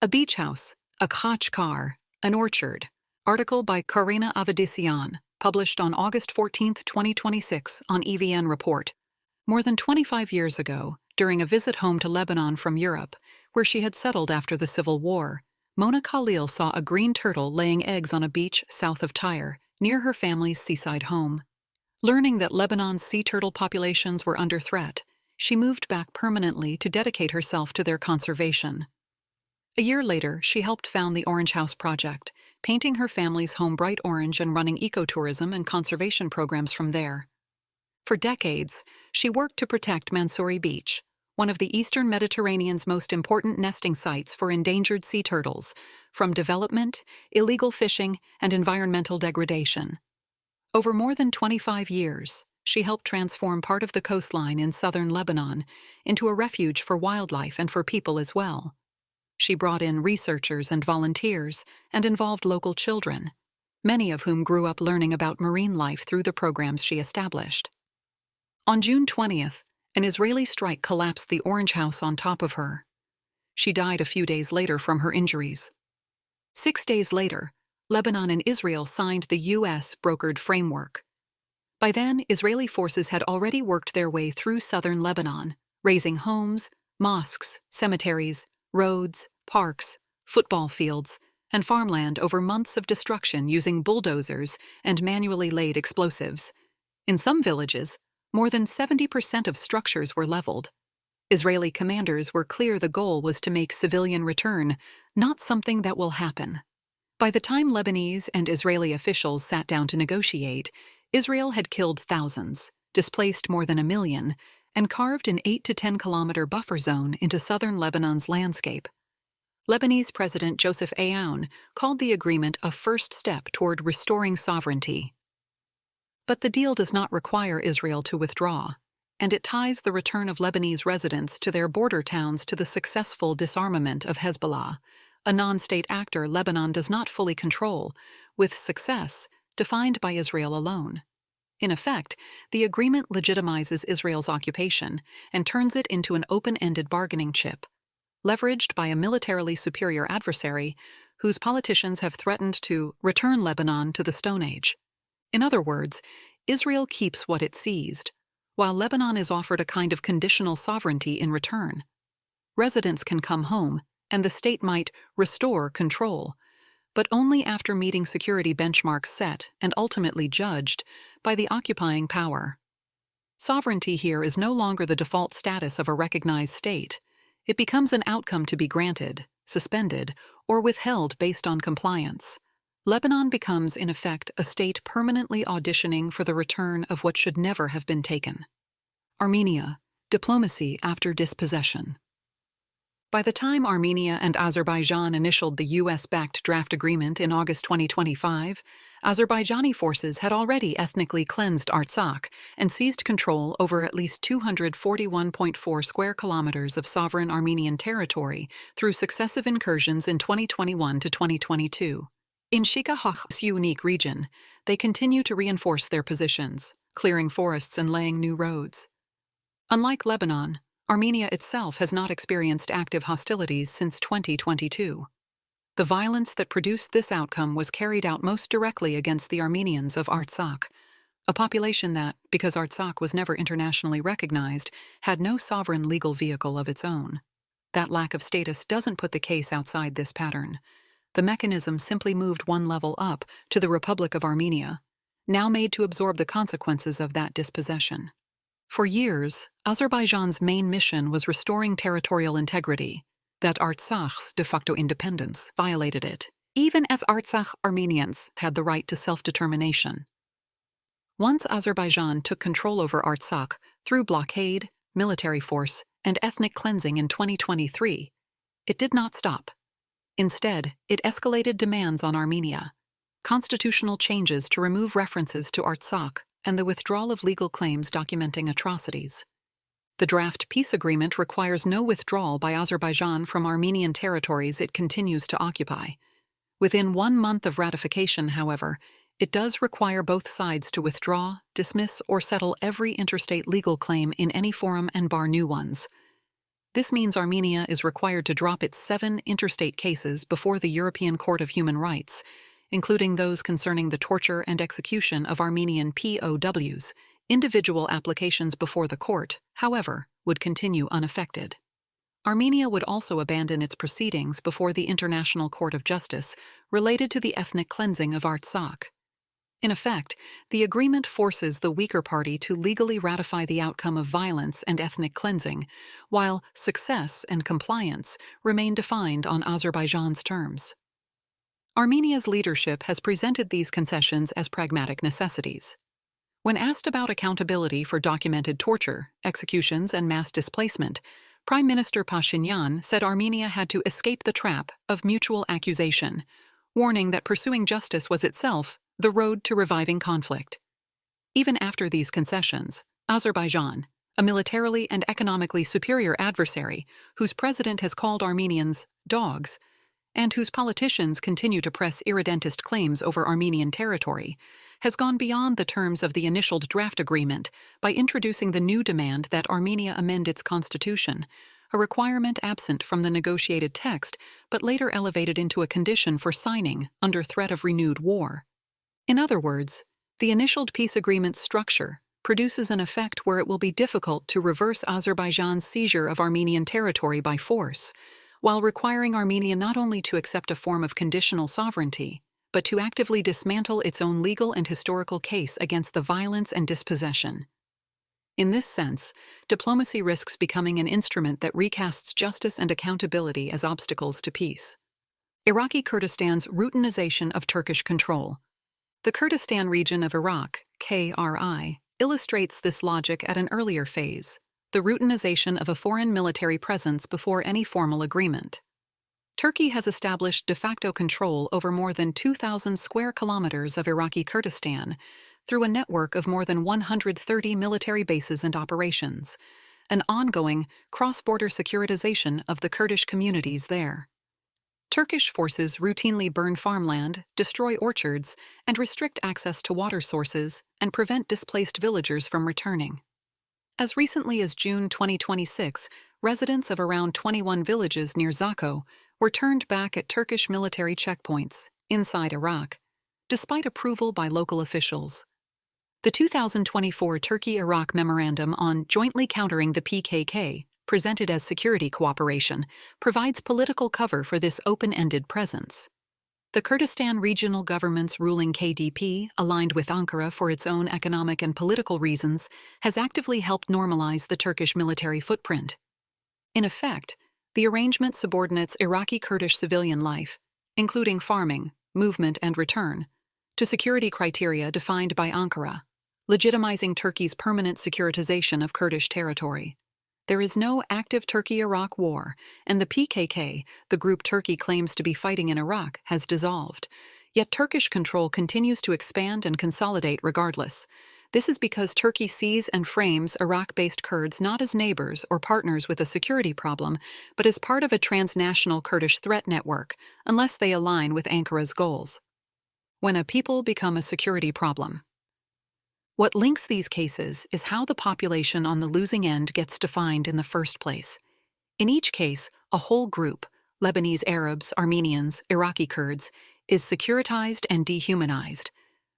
A beach house, a khachkar, an orchard. Article by Karena Avedissian, published on August 14, 2026 on EVN Report. More than 25 years ago, during a visit home to Lebanon from Europe, where she had settled after the Civil War, Mona Khalil saw a green turtle laying eggs on a beach south of Tyre, near her family's seaside home. Learning that Lebanon's sea turtle populations were under threat, she moved back permanently to dedicate herself to their conservation. A year later, she helped found the Orange House Project, painting her family's home bright orange and running ecotourism and conservation programs from there. For decades, she worked to protect Mansouri Beach, one of the eastern Mediterranean's most important nesting sites for endangered sea turtles, from development, illegal fishing, and environmental degradation. Over more than 25 years, she helped transform part of the coastline in southern Lebanon into a refuge for wildlife and for people as well. She brought in researchers and volunteers and involved local children, many of whom grew up learning about marine life through the programs she established. On June 20th, an Israeli strike collapsed the Orange House on top of her. She died a few days later from her injuries. 6 days later, Lebanon and Israel signed the U.S.-brokered framework. By then, Israeli forces had already worked their way through southern Lebanon, razing homes, mosques, cemeteries, roads, parks, football fields, and farmland over months of destruction using bulldozers and manually laid explosives. In some villages, more than 70% of structures were leveled. Israeli commanders were clear the goal was to make civilian return, not something that will happen. By the time Lebanese and Israeli officials sat down to negotiate, Israel had killed thousands, displaced more than 1 million, and carved an 8 to 10 kilometer buffer zone into southern Lebanon's landscape. Lebanese President Joseph Aoun called the agreement a first step toward restoring sovereignty. But the deal does not require Israel to withdraw, and it ties the return of Lebanese residents to their border towns to the successful disarmament of Hezbollah, a non-state actor Lebanon does not fully control, with success defined by Israel alone. In effect, the agreement legitimizes Israel's occupation and turns it into an open-ended bargaining chip, leveraged by a militarily superior adversary whose politicians have threatened to return Lebanon to the Stone Age. In other words, Israel keeps what it seized, while Lebanon is offered a kind of conditional sovereignty in return. Residents can come home, and the state might restore control, but only after meeting security benchmarks set and ultimately judged by the occupying power. Sovereignty here is no longer the default status of a recognized state. It becomes an outcome to be granted, suspended, or withheld based on compliance. Lebanon becomes, in effect, a state permanently auditioning for the return of what should never have been taken. Armenia, diplomacy after dispossession. By the time Armenia and Azerbaijan initialed the U.S.-backed draft agreement in August 2025, Azerbaijani forces had already ethnically cleansed Artsakh and seized control over at least 241.4 square kilometers of sovereign Armenian territory through successive incursions in 2021 to 2022. In Khachkar's unique region, they continue to reinforce their positions, clearing forests and laying new roads. Unlike Lebanon, Armenia itself has not experienced active hostilities since 2022. The violence that produced this outcome was carried out most directly against the Armenians of Artsakh, a population that, because Artsakh was never internationally recognized, had no sovereign legal vehicle of its own. That lack of status doesn't put the case outside this pattern. The mechanism simply moved one level up to the Republic of Armenia, now made to absorb the consequences of that dispossession. For years, Azerbaijan's main mission was restoring territorial integrity. That Artsakh's de facto independence violated it, even as Artsakh Armenians had the right to self-determination. Once Azerbaijan took control over Artsakh through blockade, military force, and ethnic cleansing in 2023, it did not stop. Instead, it escalated demands on Armenia, constitutional changes to remove references to Artsakh, and the withdrawal of legal claims documenting atrocities. The draft peace agreement requires no withdrawal by Azerbaijan from Armenian territories it continues to occupy. Within 1 month of ratification, however, it does require both sides to withdraw, dismiss, or settle every interstate legal claim in any forum and bar new ones. This means Armenia is required to drop its 7 interstate cases before the European Court of Human Rights, including those concerning the torture and execution of Armenian POWs. Individual applications before the court, however, would continue unaffected. Armenia would also abandon its proceedings before the International Court of Justice related to the ethnic cleansing of Artsakh. In effect, the agreement forces the weaker party to legally ratify the outcome of violence and ethnic cleansing, while success and compliance remain defined on Azerbaijan's terms. Armenia's leadership has presented these concessions as pragmatic necessities. When asked about accountability for documented torture, executions, and mass displacement, Prime Minister Pashinyan said Armenia had to escape the trap of mutual accusation, warning that pursuing justice was itself the road to reviving conflict. Even after these concessions, Azerbaijan, a militarily and economically superior adversary whose president has called Armenians dogs, and whose politicians continue to press irredentist claims over Armenian territory, has gone beyond the terms of the initial draft agreement by introducing the new demand that Armenia amend its constitution, a requirement absent from the negotiated text but later elevated into a condition for signing under threat of renewed war. In other words, the initialed peace agreement's structure produces an effect where it will be difficult to reverse Azerbaijan's seizure of Armenian territory by force, while requiring Armenia not only to accept a form of conditional sovereignty, but to actively dismantle its own legal and historical case against the violence and dispossession. In this sense, diplomacy risks becoming an instrument that recasts justice and accountability as obstacles to peace. Iraqi Kurdistan's routinization of Turkish control. The Kurdistan region of Iraq, KRI, illustrates this logic at an earlier phase, the routinization of a foreign military presence before any formal agreement. Turkey has established de facto control over more than 2,000 square kilometers of Iraqi Kurdistan through a network of more than 130 military bases and operations, an ongoing cross-border securitization of the Kurdish communities there. Turkish forces routinely burn farmland, destroy orchards, and restrict access to water sources and prevent displaced villagers from returning. As recently as June 2026, residents of around 21 villages near Zakho were turned back at Turkish military checkpoints inside Iraq, despite approval by local officials. The 2024 Turkey-Iraq Memorandum on Jointly Countering the PKK, presented as security cooperation, provides political cover for this open-ended presence. The Kurdistan Regional Government's ruling KDP, aligned with Ankara for its own economic and political reasons, has actively helped normalize the Turkish military footprint. In effect, the arrangement subordinates Iraqi Kurdish civilian life, including farming, movement, and return, to security criteria defined by Ankara, legitimizing Turkey's permanent securitization of Kurdish territory. There is no active Turkey-Iraq war, and the PKK, the group Turkey claims to be fighting in Iraq, has dissolved. Yet Turkish control continues to expand and consolidate regardless. This is because Turkey sees and frames Iraq-based Kurds not as neighbors or partners with a security problem, but as part of a transnational Kurdish threat network, unless they align with Ankara's goals. When a people become a security problem. What links these cases is how the population on the losing end gets defined in the first place. In each case, a whole group, Lebanese Arabs, Armenians, Iraqi Kurds, is securitized and dehumanized.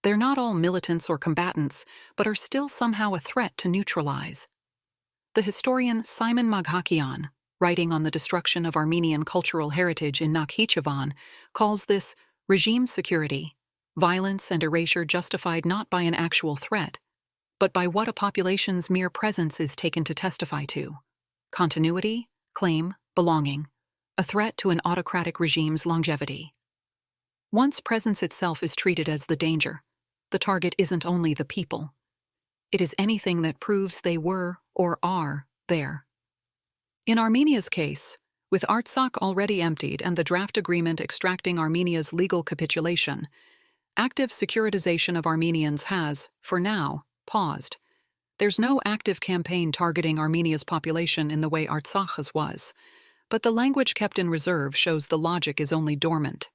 They're not all militants or combatants, but are still somehow a threat to neutralize. The historian Simon Maghakian, writing on the destruction of Armenian cultural heritage in Nakhchivan, calls this regime security, violence and erasure justified not by an actual threat, but by what a population's mere presence is taken to testify to: continuity, claim, belonging, a threat to an autocratic regime's longevity. Once presence itself is treated as the danger, the target isn't only the people. It is anything that proves they were or are there. In Armenia's case, with Artsakh already emptied and the draft agreement extracting Armenia's legal capitulation, active securitization of Armenians has, for now, paused. There's no active campaign targeting Armenia's population in the way Artsakh's was, but the language kept in reserve shows the logic is only dormant.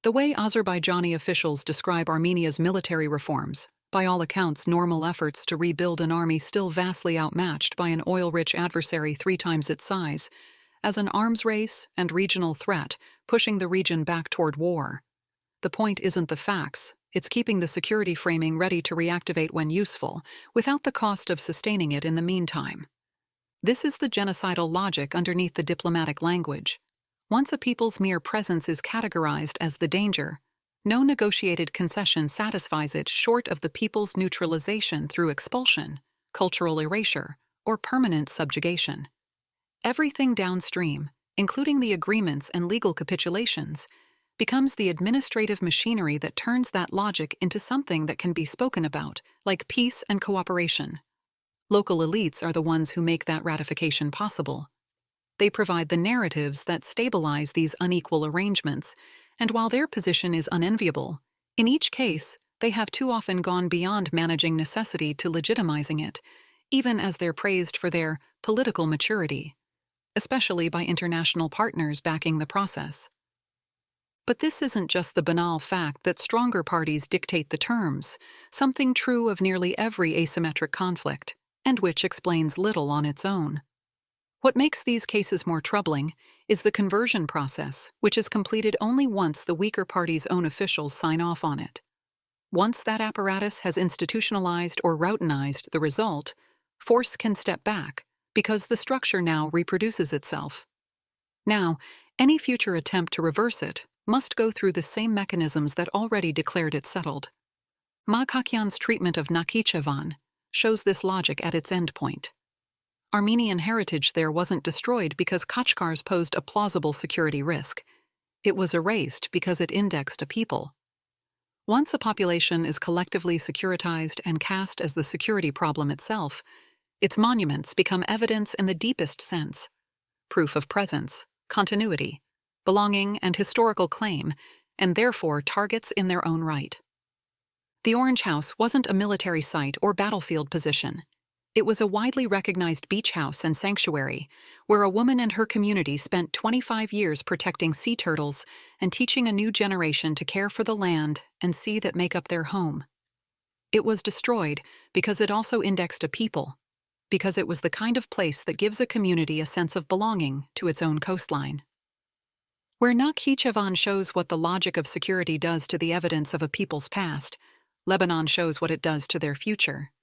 The way Azerbaijani officials describe Armenia's military reforms, By all accounts, normal efforts to rebuild an army still vastly outmatched by an oil-rich adversary 3 times its size, as an arms race and regional threat pushing the region back toward war. The point isn't the facts, it's keeping the security framing ready to reactivate when useful, without the cost of sustaining it in the meantime. This is the genocidal logic underneath the diplomatic language. Once a people's mere presence is categorized as the danger, no negotiated concession satisfies it short of the people's neutralization through expulsion, cultural erasure, or permanent subjugation. Everything downstream, including the agreements and legal capitulations, becomes the administrative machinery that turns that logic into something that can be spoken about, like peace and cooperation. Local elites are the ones who make that ratification possible. They provide the narratives that stabilize these unequal arrangements, and while their position is unenviable, in each case, they have too often gone beyond managing necessity to legitimizing it, even as they're praised for their political maturity, especially by international partners backing the process. But this isn't just the banal fact that stronger parties dictate the terms, something true of nearly every asymmetric conflict, and which explains little on its own. What makes these cases more troubling is the conversion process, which is completed only once the weaker party's own officials sign off on it. Once that apparatus has institutionalized or routinized the result, force can step back, because the structure now reproduces itself. Now, any future attempt to reverse it must go through the same mechanisms that already declared it settled. Khachkar's treatment of Nakhichevan shows this logic at its endpoint. Armenian heritage there wasn't destroyed because Khachkars posed a plausible security risk. It was erased because it indexed a people. Once a population is collectively securitized and cast as the security problem itself, its monuments become evidence in the deepest sense: proof of presence, continuity, belonging, and historical claim, and therefore targets in their own right. The Orange House wasn't a military site or battlefield position. It was a widely recognized beach house and sanctuary, where a woman and her community spent 25 years protecting sea turtles and teaching a new generation to care for the land and sea that make up their home. It was destroyed because it also indexed a people, because it was the kind of place that gives a community a sense of belonging to its own coastline. Where Nakhichevan shows what the logic of security does to the evidence of a people's past, Lebanon shows what it does to their future,